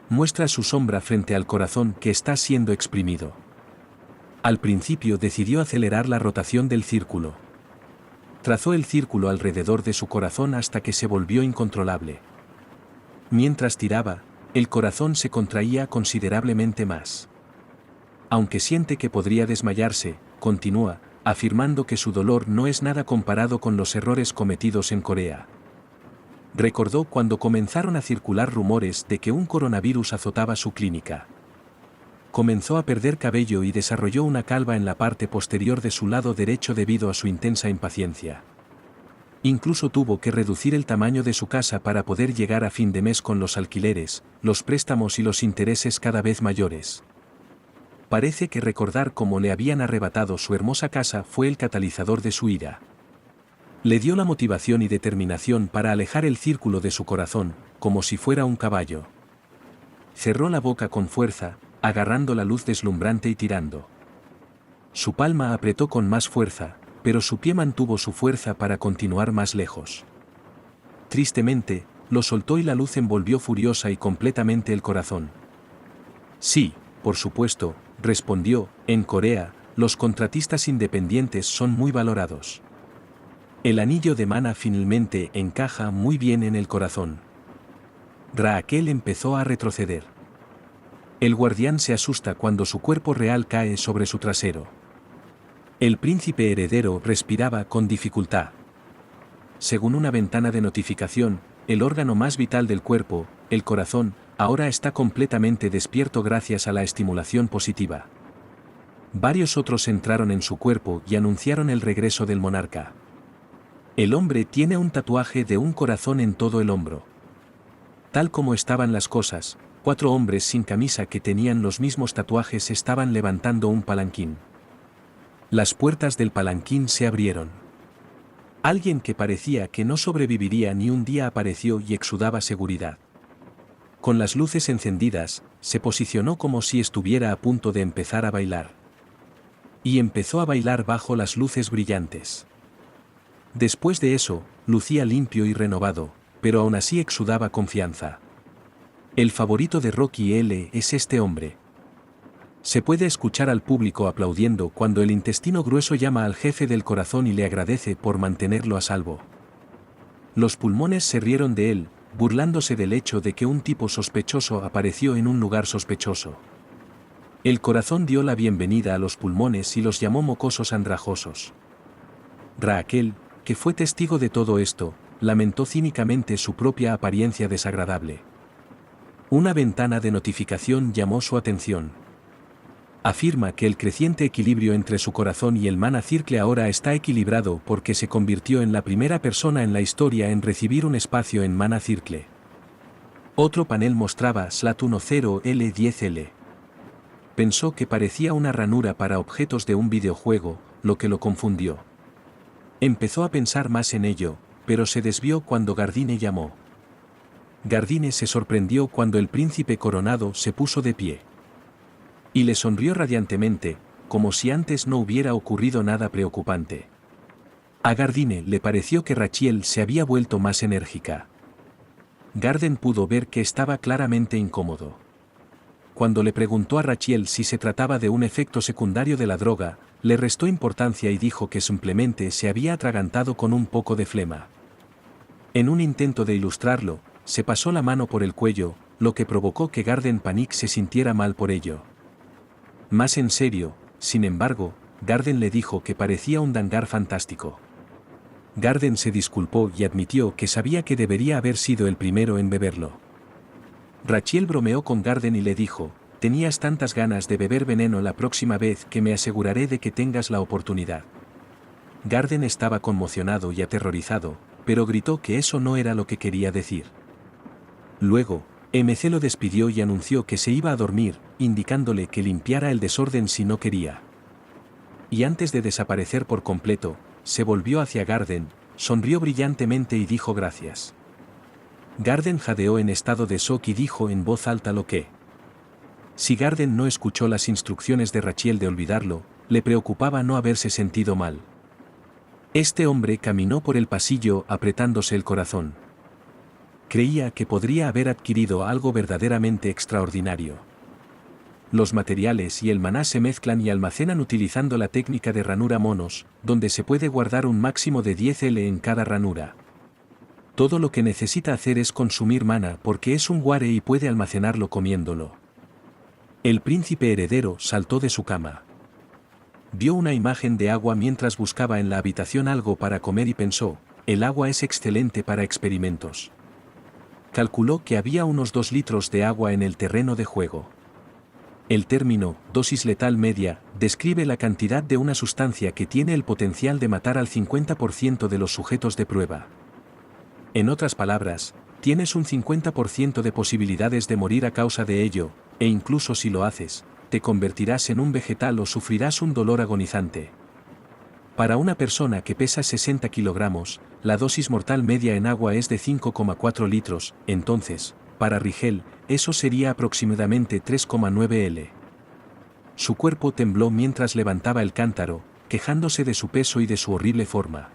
Muestra su sombra frente al corazón que está siendo exprimido. Al principio decidió acelerar la rotación del círculo. Trazó el círculo alrededor de su corazón hasta que se volvió incontrolable. Mientras tiraba, el corazón se contraía considerablemente más. Aunque siente que podría desmayarse, continúa, afirmando que su dolor no es nada comparado con los errores cometidos en Corea. Recordó cuando comenzaron a circular rumores de que un coronavirus azotaba su clínica. Comenzó a perder cabello y desarrolló una calva en la parte posterior de su lado derecho debido a su intensa impaciencia. Incluso tuvo que reducir el tamaño de su casa para poder llegar a fin de mes con los alquileres, los préstamos y los intereses cada vez mayores. Parece que recordar cómo le habían arrebatado su hermosa casa fue el catalizador de su ira. Le dio la motivación y determinación para alejar el círculo de su corazón, como si fuera un caballo. Cerró la boca con fuerza, agarrando la luz deslumbrante y tirando. Su palma apretó con más fuerza, pero su pie mantuvo su fuerza para continuar más lejos. Tristemente, lo soltó y la luz envolvió furiosa y completamente el corazón. Sí, por supuesto, respondió, en Corea, los contratistas independientes son muy valorados. El anillo de maná finalmente encaja muy bien en el corazón. Raquel empezó a retroceder. El guardián se asusta cuando su cuerpo real cae sobre su trasero. El príncipe heredero respiraba con dificultad. Según una ventana de notificación, el órgano más vital del cuerpo, el corazón, ahora está completamente despierto gracias a la estimulación positiva. Varios otros entraron en su cuerpo y anunciaron el regreso del monarca. El hombre tiene un tatuaje de un corazón en todo el hombro. Tal como estaban las cosas, 4 hombres sin camisa que tenían los mismos tatuajes estaban levantando un palanquín. Las puertas del palanquín se abrieron. Alguien que parecía que no sobreviviría ni un día apareció y exudaba seguridad. Con las luces encendidas, se posicionó como si estuviera a punto de empezar a bailar. Y empezó a bailar bajo las luces brillantes. Después de eso, lucía limpio y renovado, pero aún así exudaba confianza. El favorito de Rocky L es este hombre. Se puede escuchar al público aplaudiendo cuando el intestino grueso llama al jefe del corazón y le agradece por mantenerlo a salvo. Los pulmones se rieron de él, burlándose del hecho de que un tipo sospechoso apareció en un lugar sospechoso. El corazón dio la bienvenida a los pulmones y los llamó mocosos andrajosos. Raquel, que fue testigo de todo esto, lamentó cínicamente su propia apariencia desagradable. Una ventana de notificación llamó su atención. Afirma que el creciente equilibrio entre su corazón y el Mana Circle ahora está equilibrado porque se convirtió en la primera persona en la historia en recibir un espacio en Mana Circle. Otro panel mostraba Slat10L10L. Pensó que parecía una ranura para objetos de un videojuego, lo que lo confundió. Empezó a pensar más en ello, pero se desvió cuando Gardine llamó. Gardine se sorprendió cuando el príncipe coronado se puso de pie. Y le sonrió radiantemente, como si antes no hubiera ocurrido nada preocupante. A Gardine le pareció que Rachiel se había vuelto más enérgica. Garden pudo ver que estaba claramente incómodo. Cuando le preguntó a Rachiel si se trataba de un efecto secundario de la droga, le restó importancia y dijo que simplemente se había atragantado con un poco de flema. En un intento de ilustrarlo, se pasó la mano por el cuello, lo que provocó que Garden Panic se sintiera mal por ello. Más en serio, sin embargo, Garden le dijo que parecía un dangar fantástico. Garden se disculpó y admitió que sabía que debería haber sido el primero en beberlo. Rachiel bromeó con Garden y le dijo, «Tenías tantas ganas de beber veneno la próxima vez que me aseguraré de que tengas la oportunidad». Garden estaba conmocionado y aterrorizado, pero gritó que eso no era lo que quería decir. Luego, MC lo despidió y anunció que se iba a dormir, indicándole que limpiara el desorden si no quería. Y antes de desaparecer por completo, se volvió hacia Garden, sonrió brillantemente y dijo gracias. Garden jadeó en estado de shock y dijo en voz alta lo que. Si Garden no escuchó las instrucciones de Rachiel de olvidarlo, le preocupaba no haberse sentido mal. Este hombre caminó por el pasillo apretándose el corazón. Creía que podría haber adquirido algo verdaderamente extraordinario. Los materiales y el maná se mezclan y almacenan utilizando la técnica de ranura monos, donde se puede guardar un máximo de 10 L en cada ranura. Todo lo que necesita hacer es consumir mana porque es un ware y puede almacenarlo comiéndolo. El príncipe heredero saltó de su cama. Vio una imagen de agua mientras buscaba en la habitación algo para comer y pensó, el agua es excelente para experimentos. Calculó que había unos 2 litros de agua en el terreno de juego. El término, dosis letal media, describe la cantidad de una sustancia que tiene el potencial de matar al 50% de los sujetos de prueba. En otras palabras, tienes un 50% de posibilidades de morir a causa de ello, e incluso si lo haces, te convertirás en un vegetal o sufrirás un dolor agonizante. Para una persona que pesa 60 kilogramos, la dosis mortal media en agua es de 5,4 litros, entonces, para Rigel, eso sería aproximadamente 3,9 L. Su cuerpo tembló mientras levantaba el cántaro, quejándose de su peso y de su horrible forma.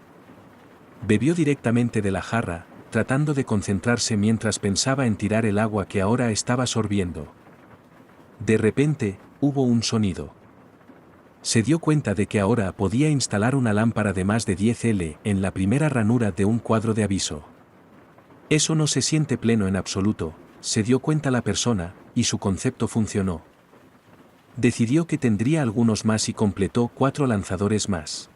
Bebió directamente de la jarra, tratando de concentrarse mientras pensaba en tirar el agua que ahora estaba sorbiendo. De repente, hubo un sonido. Se dio cuenta de que ahora podía instalar una lámpara de más de 10 L en la primera ranura de un cuadro de aviso. Eso no se siente pleno en absoluto, se dio cuenta la persona, y su concepto funcionó. Decidió que tendría algunos más y completó 4 lanzadores más.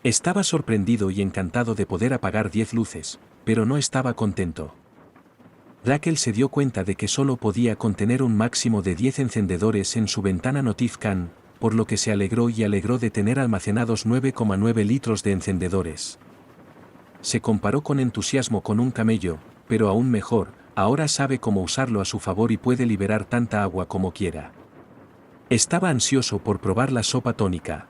Estaba sorprendido y encantado de poder apagar 10 luces, pero no estaba contento. Raquel se dio cuenta de que solo podía contener un máximo de 10 encendedores en su ventana Notifcan, por lo que se alegró de tener almacenados 9,9 litros de encendedores. Se comparó con entusiasmo con un camello, pero aún mejor, ahora sabe cómo usarlo a su favor y puede liberar tanta agua como quiera. Estaba ansioso por probar la sopa tónica.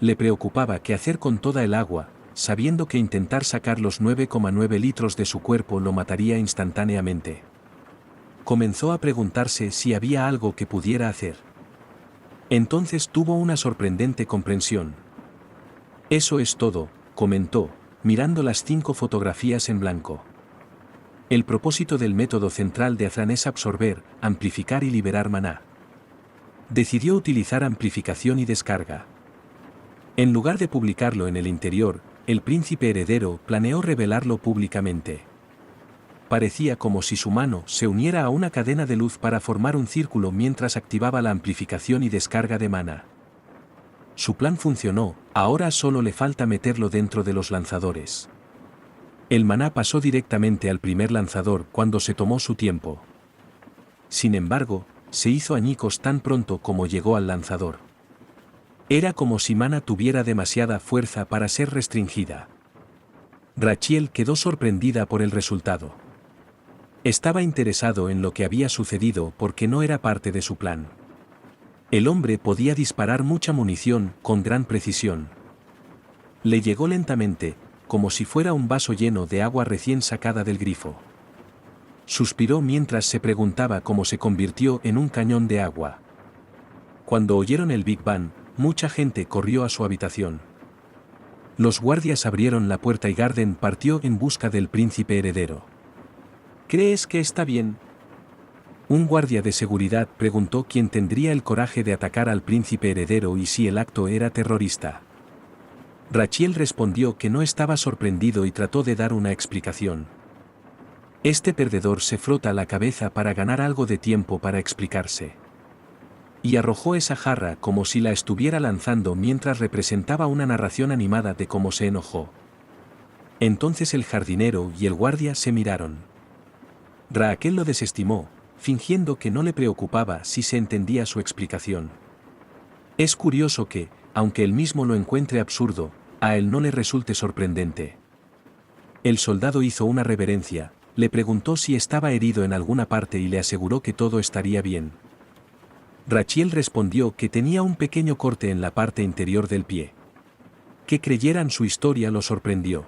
Le preocupaba qué hacer con toda el agua, sabiendo que intentar sacar los 9,9 litros de su cuerpo lo mataría instantáneamente. Comenzó a preguntarse si había algo que pudiera hacer. Entonces tuvo una sorprendente comprensión. Eso es todo, comentó, mirando las 5 fotografías en blanco. El propósito del método central de Azran es absorber, amplificar y liberar maná. Decidió utilizar amplificación y descarga. En lugar de publicarlo en el interior, el príncipe heredero planeó revelarlo públicamente. Parecía como si su mano se uniera a una cadena de luz para formar un círculo mientras activaba la amplificación y descarga de maná. Su plan funcionó, ahora solo le falta meterlo dentro de los lanzadores. El maná pasó directamente al primer lanzador cuando se tomó su tiempo. Sin embargo, se hizo añicos tan pronto como llegó al lanzador. Era como si maná tuviera demasiada fuerza para ser restringida. Rachiel quedó sorprendida por el resultado. Estaba interesado en lo que había sucedido porque no era parte de su plan. El hombre podía disparar mucha munición con gran precisión. Le llegó lentamente, como si fuera un vaso lleno de agua recién sacada del grifo. Suspiró mientras se preguntaba cómo se convirtió en un cañón de agua. Cuando oyeron el Big Bang, mucha gente corrió a su habitación. Los guardias abrieron la puerta y Garden partió en busca del príncipe heredero. ¿Crees que está bien? Un guardia de seguridad preguntó quién tendría el coraje de atacar al príncipe heredero y si el acto era terrorista. Rachiel respondió que no estaba sorprendido y trató de dar una explicación. Este perdedor se frota la cabeza para ganar algo de tiempo para explicarse. Y arrojó esa jarra como si la estuviera lanzando mientras representaba una narración animada de cómo se enojó. Entonces el jardinero y el guardia se miraron. Raquel lo desestimó, fingiendo que no le preocupaba si se entendía su explicación. Es curioso que, aunque él mismo lo encuentre absurdo, a él no le resulte sorprendente. El soldado hizo una reverencia, le preguntó si estaba herido en alguna parte y le aseguró que todo estaría bien. Rachiel respondió que tenía un pequeño corte en la parte interior del pie. Que creyeran su historia lo sorprendió.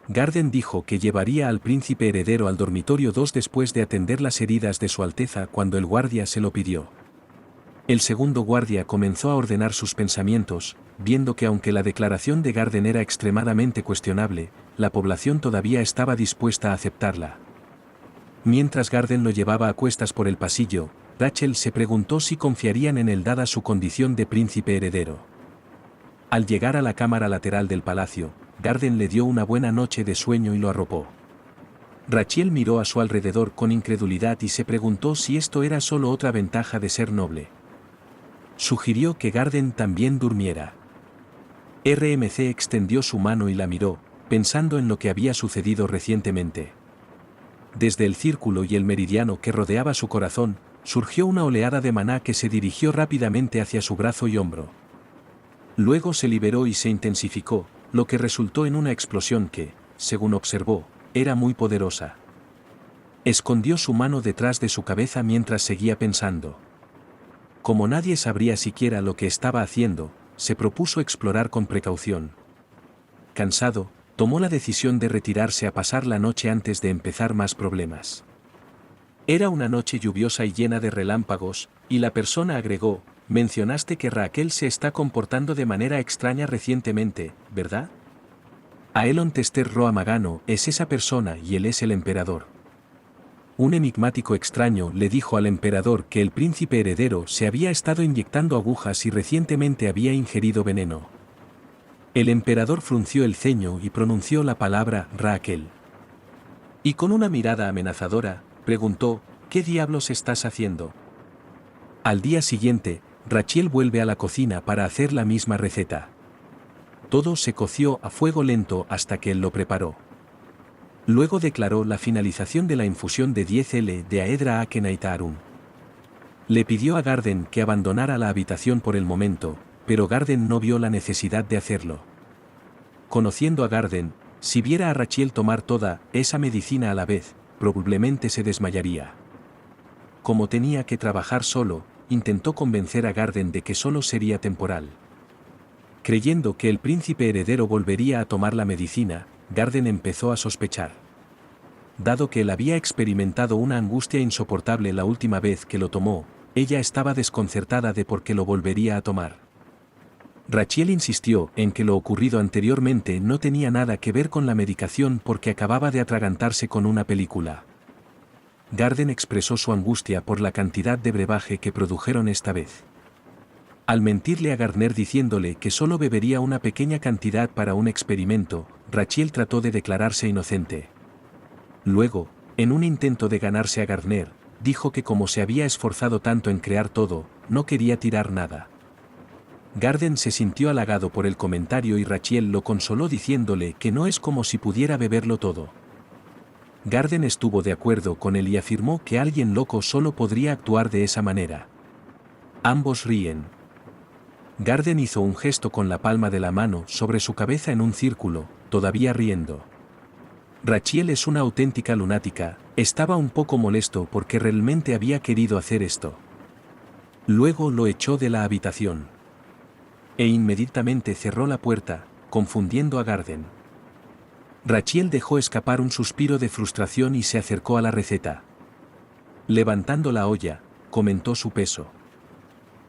Garden dijo que llevaría al príncipe heredero al dormitorio 2 después de atender las heridas de su Alteza cuando el guardia se lo pidió. El segundo guardia comenzó a ordenar sus pensamientos, viendo que aunque la declaración de Garden era extremadamente cuestionable, la población todavía estaba dispuesta a aceptarla. Mientras Garden lo llevaba a cuestas por el pasillo, Rachel se preguntó si confiarían en él dada su condición de príncipe heredero. Al llegar a la cámara lateral del palacio, Garden le dio una buena noche de sueño y lo arropó. Rachiel miró a su alrededor con incredulidad y se preguntó si esto era solo otra ventaja de ser noble. Sugirió que Garden también durmiera. RMC extendió su mano y la miró, pensando en lo que había sucedido recientemente. Desde el círculo y el meridiano que rodeaba su corazón, surgió una oleada de maná que se dirigió rápidamente hacia su brazo y hombro. Luego se liberó y se intensificó, lo que resultó en una explosión que, según observó, era muy poderosa. Escondió su mano detrás de su cabeza mientras seguía pensando. Como nadie sabría siquiera lo que estaba haciendo, se propuso explorar con precaución. Cansado, tomó la decisión de retirarse a pasar la noche antes de empezar más problemas. Era una noche lluviosa y llena de relámpagos, y la persona agregó, mencionaste que Raquel se está comportando de manera extraña recientemente, ¿verdad? Aelon Tester Roa Magano es esa persona y él es el emperador. Un enigmático extraño le dijo al emperador que el príncipe heredero se había estado inyectando agujas y recientemente había ingerido veneno. El emperador frunció el ceño y pronunció la palabra Raquel. Y con una mirada amenazadora, preguntó, ¿qué diablos estás haciendo? Al día siguiente, Rachiel vuelve a la cocina para hacer la misma receta. Todo se coció a fuego lento hasta que él lo preparó. Luego declaró la finalización de la infusión de 10 de Aedra Akenaitaarun. Le pidió a Garden que abandonara la habitación por el momento, pero Garden no vio la necesidad de hacerlo. Conociendo a Garden, si viera a Rachiel tomar toda esa medicina a la vez, probablemente se desmayaría. Como tenía que trabajar solo, intentó convencer a Garden de que solo sería temporal. Creyendo que el príncipe heredero volvería a tomar la medicina, Garden empezó a sospechar. Dado que él había experimentado una angustia insoportable la última vez que lo tomó, ella estaba desconcertada de por qué lo volvería a tomar. Rachel insistió en que lo ocurrido anteriormente no tenía nada que ver con la medicación porque acababa de atragantarse con una película. Garden expresó su angustia por la cantidad de brebaje que produjeron esta vez. Al mentirle a Gardner diciéndole que solo bebería una pequeña cantidad para un experimento, Rachel trató de declararse inocente. Luego, en un intento de ganarse a Gardner, dijo que como se había esforzado tanto en crear todo, no quería tirar nada. Garden se sintió halagado por el comentario y Rachel lo consoló diciéndole que no es como si pudiera beberlo todo. Garden estuvo de acuerdo con él y afirmó que alguien loco solo podría actuar de esa manera. Ambos ríen. Garden hizo un gesto con la palma de la mano sobre su cabeza en un círculo, todavía riendo. Rachel es una auténtica lunática, estaba un poco molesto porque realmente había querido hacer esto. Luego lo echó de la habitación. E inmediatamente cerró la puerta, confundiendo a Garden. Rachel dejó escapar un suspiro de frustración y se acercó a la receta. Levantando la olla, comentó su peso.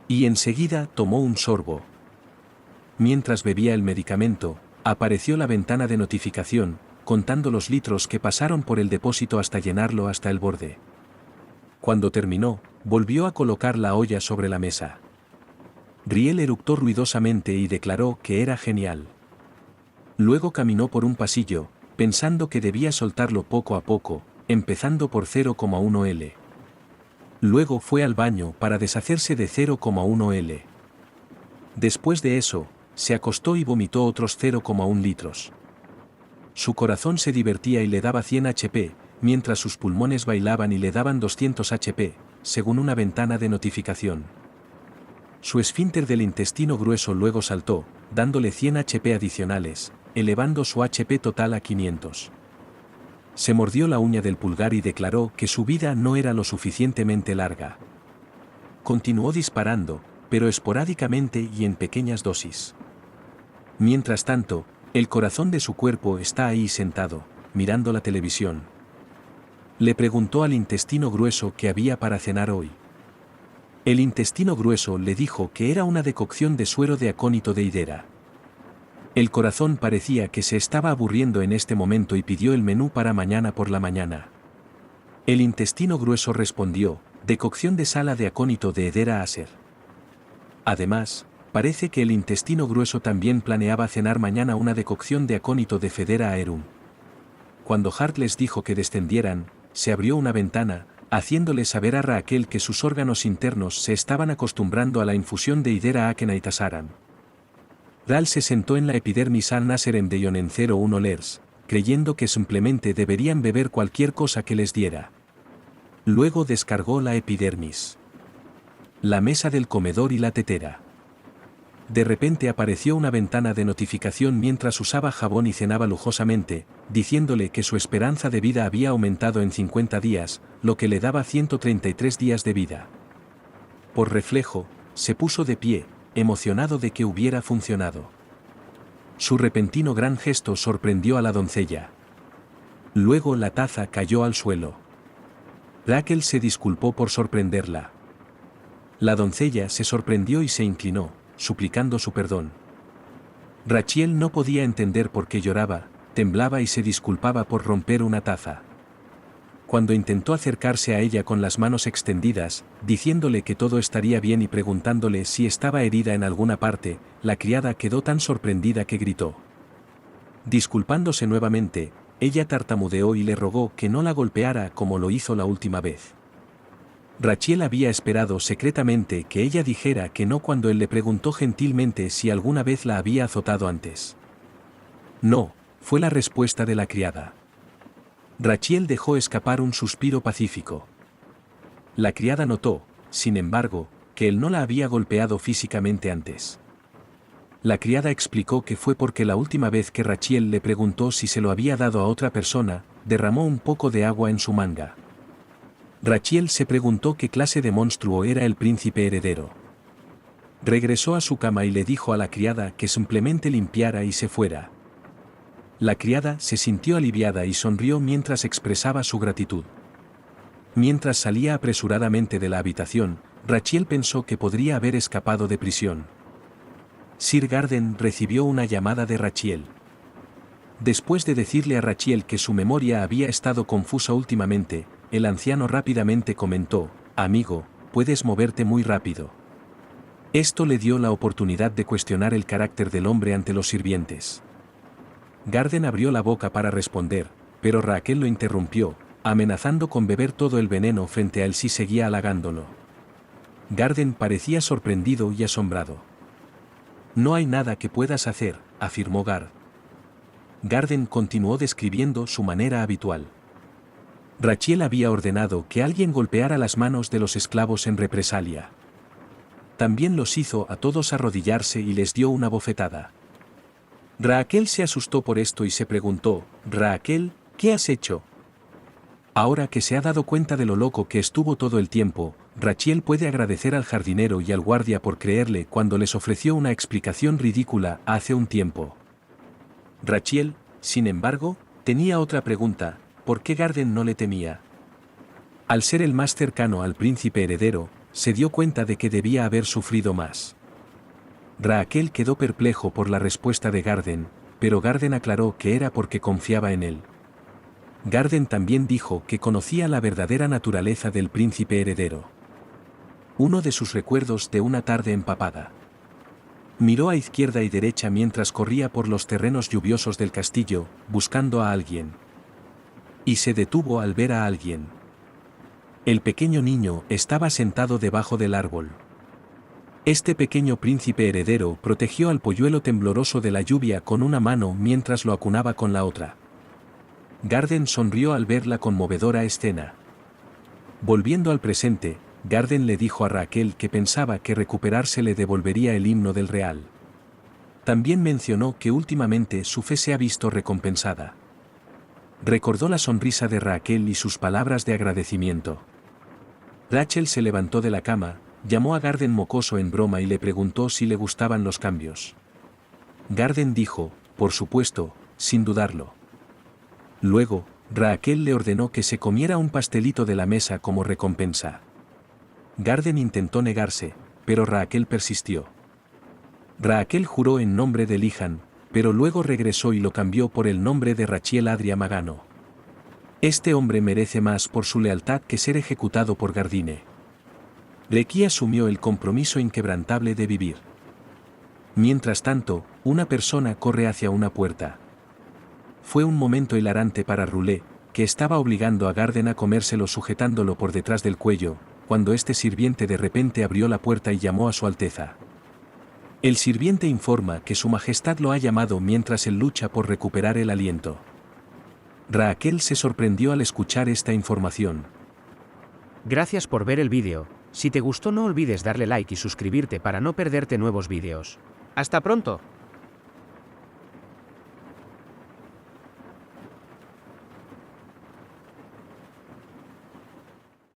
Y enseguida tomó un sorbo. Mientras bebía el medicamento, apareció la ventana de notificación, contando los litros que pasaron por el depósito hasta llenarlo hasta el borde. Cuando terminó, volvió a colocar la olla sobre la mesa. Riel eructó ruidosamente y declaró que era genial. Luego caminó por un pasillo, pensando que debía soltarlo poco a poco, empezando por 0,1 L. Luego fue al baño para deshacerse de 0,1 L. Después de eso, se acostó y vomitó otros 0,1 litros. Su corazón se divertía y le daba 100 HP, mientras sus pulmones bailaban y le daban 200 HP, según una ventana de notificación. Su esfínter del intestino grueso luego saltó, dándole 100 HP adicionales, elevando su HP total a 500. Se mordió la uña del pulgar y declaró que su vida no era lo suficientemente larga. Continuó disparando, pero esporádicamente y en pequeñas dosis. Mientras tanto, el corazón de su cuerpo está ahí sentado, mirando la televisión. Le preguntó al intestino grueso qué había para cenar hoy. El intestino grueso le dijo que era una decocción de suero de acónito de hidera. El corazón parecía que se estaba aburriendo en este momento y pidió el menú para mañana por la mañana. El intestino grueso respondió, decocción de sala de acónito de Hedera Aser. Además, parece que el intestino grueso también planeaba cenar mañana una decocción de acónito de Federa Aerum. Cuando Hart les dijo que descendieran, se abrió una ventana, haciéndole saber a Raquel que sus órganos internos se estaban acostumbrando a la infusión de Hidera Akenaitasaran. Ral se sentó en la epidermis al Naserem de Yonen 01 Lers, creyendo que simplemente deberían beber cualquier cosa que les diera. Luego descargó la epidermis, la mesa del comedor y la tetera. De repente apareció una ventana de notificación mientras usaba jabón y cenaba lujosamente, diciéndole que su esperanza de vida había aumentado en 50 días, lo que le daba 133 días de vida. Por reflejo, se puso de pie, emocionado de que hubiera funcionado. Su repentino gran gesto sorprendió a la doncella. Luego la taza cayó al suelo. Raquel se disculpó por sorprenderla. La doncella se sorprendió y se inclinó, suplicando su perdón. Rachel no podía entender por qué lloraba, temblaba y se disculpaba por romper una taza. Cuando intentó acercarse a ella con las manos extendidas, diciéndole que todo estaría bien y preguntándole si estaba herida en alguna parte, la criada quedó tan sorprendida que gritó. Disculpándose nuevamente, ella tartamudeó y le rogó que no la golpeara como lo hizo la última vez. Rachel había esperado secretamente que ella dijera que no cuando él le preguntó gentilmente si alguna vez la había azotado antes. No, fue la respuesta de la criada. Rachel dejó escapar un suspiro pacífico. La criada notó, sin embargo, que él no la había golpeado físicamente antes. La criada explicó que fue porque la última vez que Rachel le preguntó si se lo había dado a otra persona, derramó un poco de agua en su manga. Rachel se preguntó qué clase de monstruo era el príncipe heredero. Regresó a su cama y le dijo a la criada que simplemente limpiara y se fuera. La criada se sintió aliviada y sonrió mientras expresaba su gratitud. Mientras salía apresuradamente de la habitación, Rachel pensó que podría haber escapado de prisión. Sir Garden recibió una llamada de Rachel. Después de decirle a Rachel que su memoria había estado confusa últimamente, el anciano rápidamente comentó: «Amigo, puedes moverte muy rápido». Esto le dio la oportunidad de cuestionar el carácter del hombre ante los sirvientes. Garden abrió la boca para responder, pero Rachel lo interrumpió, amenazando con beber todo el veneno frente a él si seguía halagándolo. Garden parecía sorprendido y asombrado. «No hay nada que puedas hacer», afirmó Garden continuó describiendo su manera habitual. Rachel había ordenado que alguien golpeara las manos de los esclavos en represalia. También los hizo a todos arrodillarse y les dio una bofetada. Rachel se asustó por esto y se preguntó: «Rachel, ¿qué has hecho?». Ahora que se ha dado cuenta de lo loco que estuvo todo el tiempo, Rachel puede agradecer al jardinero y al guardia por creerle cuando les ofreció una explicación ridícula hace un tiempo. Rachel, sin embargo, tenía otra pregunta: ¿por qué Garden no le temía? Al ser el más cercano al príncipe heredero, se dio cuenta de que debía haber sufrido más. Rachel quedó perplejo por la respuesta de Garden, pero Garden aclaró que era porque confiaba en él. Garden también dijo que conocía la verdadera naturaleza del príncipe heredero. Uno de sus recuerdos de una tarde empapada. Miró a izquierda y derecha mientras corría por los terrenos lluviosos del castillo, buscando a alguien. Y se detuvo al ver a alguien. El pequeño niño estaba sentado debajo del árbol. Este pequeño príncipe heredero protegió al polluelo tembloroso de la lluvia con una mano mientras lo acunaba con la otra. Garden sonrió al ver la conmovedora escena. Volviendo al presente, Garden le dijo a Rachel que pensaba que recuperarse le devolvería el himno del real. También mencionó que últimamente su fe se ha visto recompensada. Recordó la sonrisa de Rachel y sus palabras de agradecimiento. Rachel se levantó de la cama, llamó a Garden mocoso en broma y le preguntó si le gustaban los cambios. Garden dijo: «Por supuesto, sin dudarlo». Luego, Rachel le ordenó que se comiera un pastelito de la mesa como recompensa. Garden intentó negarse, pero Rachel persistió. Rachel juró en nombre de Lihan, pero luego regresó y lo cambió por el nombre de Rachel Adria Magano. Este hombre merece más por su lealtad que ser ejecutado por Gardine. Lecky asumió el compromiso inquebrantable de vivir. Mientras tanto, una persona corre hacia una puerta. Fue un momento hilarante para Roulet, que estaba obligando a Garden a comérselo sujetándolo por detrás del cuello, cuando este sirviente de repente abrió la puerta y llamó a su Alteza. El sirviente informa que su majestad lo ha llamado mientras él lucha por recuperar el aliento. Rachel se sorprendió al escuchar esta información. Gracias por ver el vídeo. Si te gustó no olvides darle like y suscribirte para no perderte nuevos vídeos. ¡Hasta pronto!